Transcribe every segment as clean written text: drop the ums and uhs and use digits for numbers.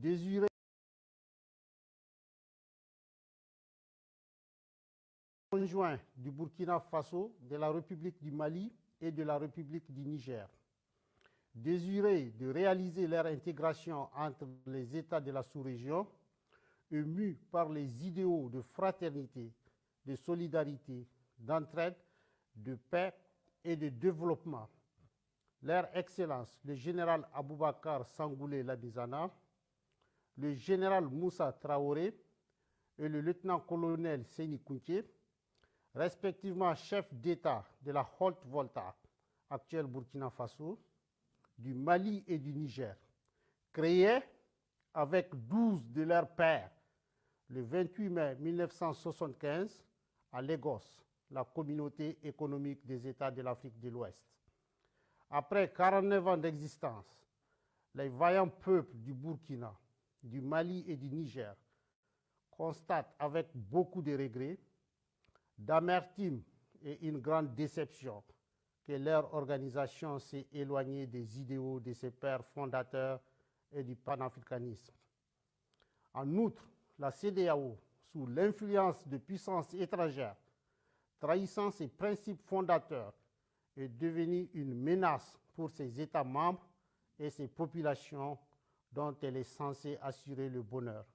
désuret conjoint du Burkina Faso, de la République du Mali et de la République du Niger, désireux de réaliser leur intégration entre les États de la sous-région, et mus par les idéaux de fraternité, de solidarité, d'entraide, de paix et de développement. Leur Excellence, le général Aboubakar Sangoulé Lamizana, le général Moussa Traoré et le lieutenant-colonel Séni Kounché, respectivement chefs d'État de la Haute-Volta, actuelle Burkina Faso, du Mali et du Niger, créés avec 12 de leurs pairs le 28 mai 1975 à Lagos, la communauté économique des États de l'Afrique de l'Ouest. Après 49 ans d'existence, les vaillants peuples du Burkina, du Mali et du Niger constatent avec beaucoup de regrets, d'amertume et une grande déception que leur organisation s'est éloignée des idéaux de ses pères fondateurs et du panafricanisme. En outre, la CEDEAO, sous l'influence de puissances étrangères, trahissant ses principes fondateurs, est devenue une menace pour ses États membres et ses populations dont elle est censée assurer le bonheur.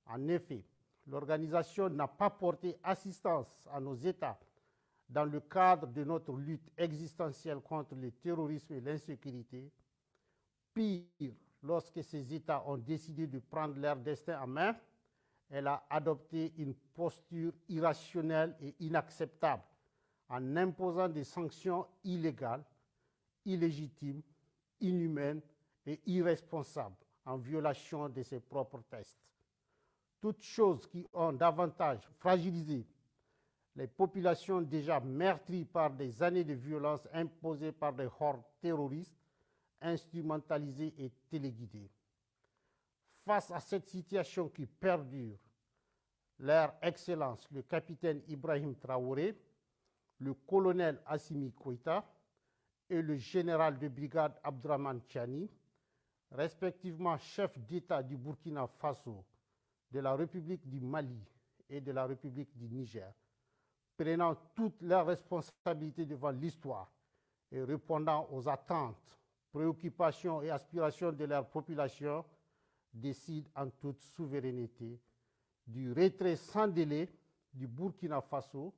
En effet, l'organisation n'a pas porté assistance à nos États dans le cadre de notre lutte existentielle contre le terrorisme et l'insécurité. Pire, lorsque ces États ont décidé de prendre leur destin en main, elle a adopté une posture irrationnelle et inacceptable en imposant des sanctions illégales, illégitimes, inhumaines et irresponsables en violation de ses propres textes. Toutes choses qui ont davantage fragilisé les populations déjà meurtries par des années de violence imposées par des hordes terroristes, instrumentalisées et téléguidées. Face à cette situation qui perdure, leur Excellence, le capitaine Ibrahim Traoré, le colonel Assimi Koïta et le général de brigade Abdraman Tchani, respectivement chefs d'État du Burkina Faso, de la République du Mali et de la République du Niger, prenant toutes leurs responsabilités devant l'histoire et répondant aux attentes, préoccupations et aspirations de leur population, décident en toute souveraineté du retrait sans délai du Burkina Faso,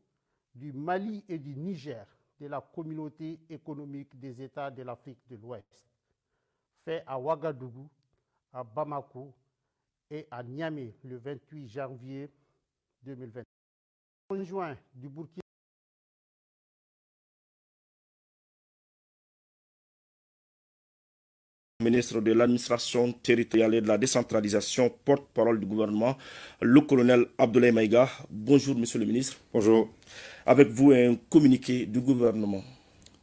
du Mali et du Niger de la communauté économique des États de l'Afrique de l'Ouest, fait à Ouagadougou, à Bamako et à Niamey le 28 janvier 2020. Conjoint du Burkina Ministre de l'administration territoriale et de la décentralisation, porte-parole du gouvernement, le colonel Abdoulaye Maïga. Bonjour, monsieur le ministre. Bonjour. Avec vous, un communiqué du gouvernement.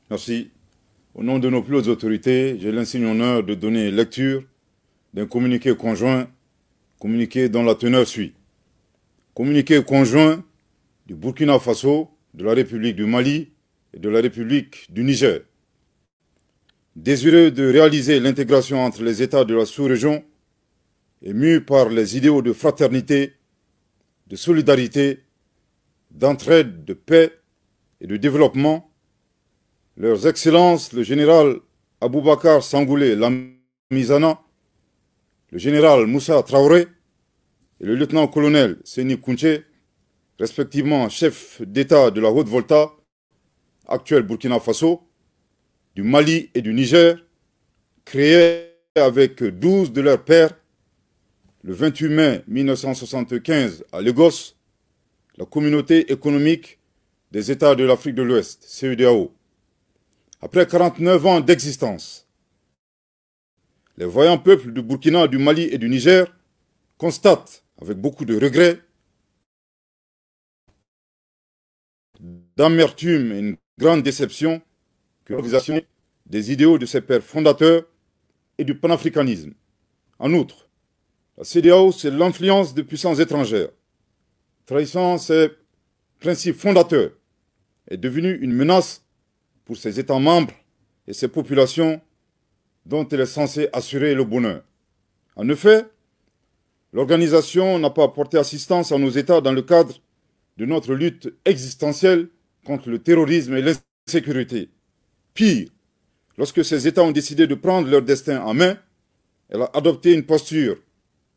Merci. Au nom de nos plus hautes autorités, j'ai l'insigne honneur de donner lecture d'un communiqué conjoint, communiqué dont la teneur suit. Communiqué conjoint du Burkina Faso, de la République du Mali et de la République du Niger. Désireux de réaliser l'intégration entre les États de la sous-région et mus par les idéaux de fraternité, de solidarité, d'entraide, de paix et de développement, leurs Excellences, le général Aboubakar Sangoulé Lamizana, le général Moussa Traoré et le lieutenant-colonel Séni Kounché, respectivement chefs d'État de la Haute-Volta, actuelle Burkina Faso, du Mali et du Niger, créés avec 12 de leurs pairs le 28 mai 1975 à Lagos, la communauté économique des États de l'Afrique de l'Ouest, CEDEAO. Après 49 ans d'existence, les voyants peuples du Burkina, du Mali et du Niger constatent avec beaucoup de regrets, d'amertume et une grande déception que l'organisation des idéaux de ses pères fondateurs et du panafricanisme. En outre, la CEDEAO, c'est l'influence de puissances étrangères, trahissant ses principes fondateurs, est devenue une menace pour ses États membres et ses populations dont elle est censée assurer le bonheur. En effet, l'organisation n'a pas apporté assistance à nos États dans le cadre de notre lutte existentielle contre le terrorisme et l'insécurité. Pire, lorsque ces États ont décidé de prendre leur destin en main, elle a adopté une posture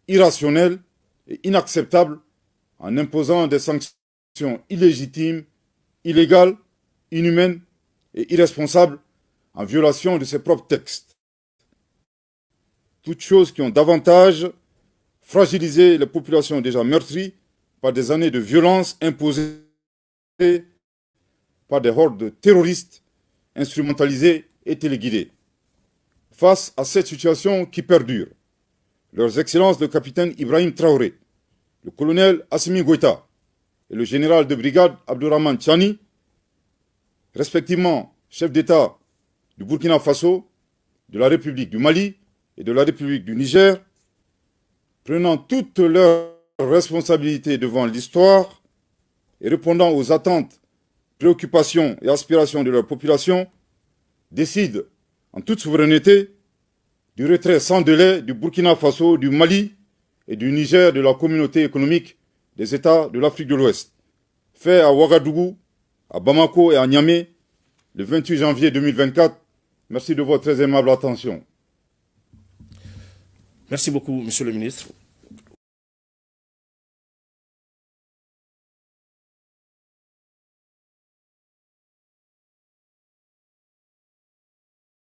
irrationnelle et inacceptable en imposant des sanctions illégitimes, illégales, inhumaines et irresponsables en violation de ses propres textes. Toutes choses qui ont davantage fragilisé les populations déjà meurtries par des années de violence imposées par des hordes terroristes instrumentalisées et téléguidées. Face à cette situation qui perdure, leurs excellences le capitaine Ibrahim Traoré, le colonel Assimi Goïta et le général de brigade Abdourahmane Tchani, respectivement chef d'État du Burkina Faso, de la République du Mali et de la République du Niger, prenant toutes leurs responsabilités devant l'histoire et répondant aux attentes, préoccupations et aspirations de leur population, décident en toute souveraineté du retrait sans délai du Burkina Faso, du Mali et du Niger de la communauté économique des États de l'Afrique de l'Ouest, fait à Ouagadougou, à Bamako et à Niamey le 28 janvier 2024. Merci de votre très aimable attention. Merci beaucoup, Monsieur le ministre.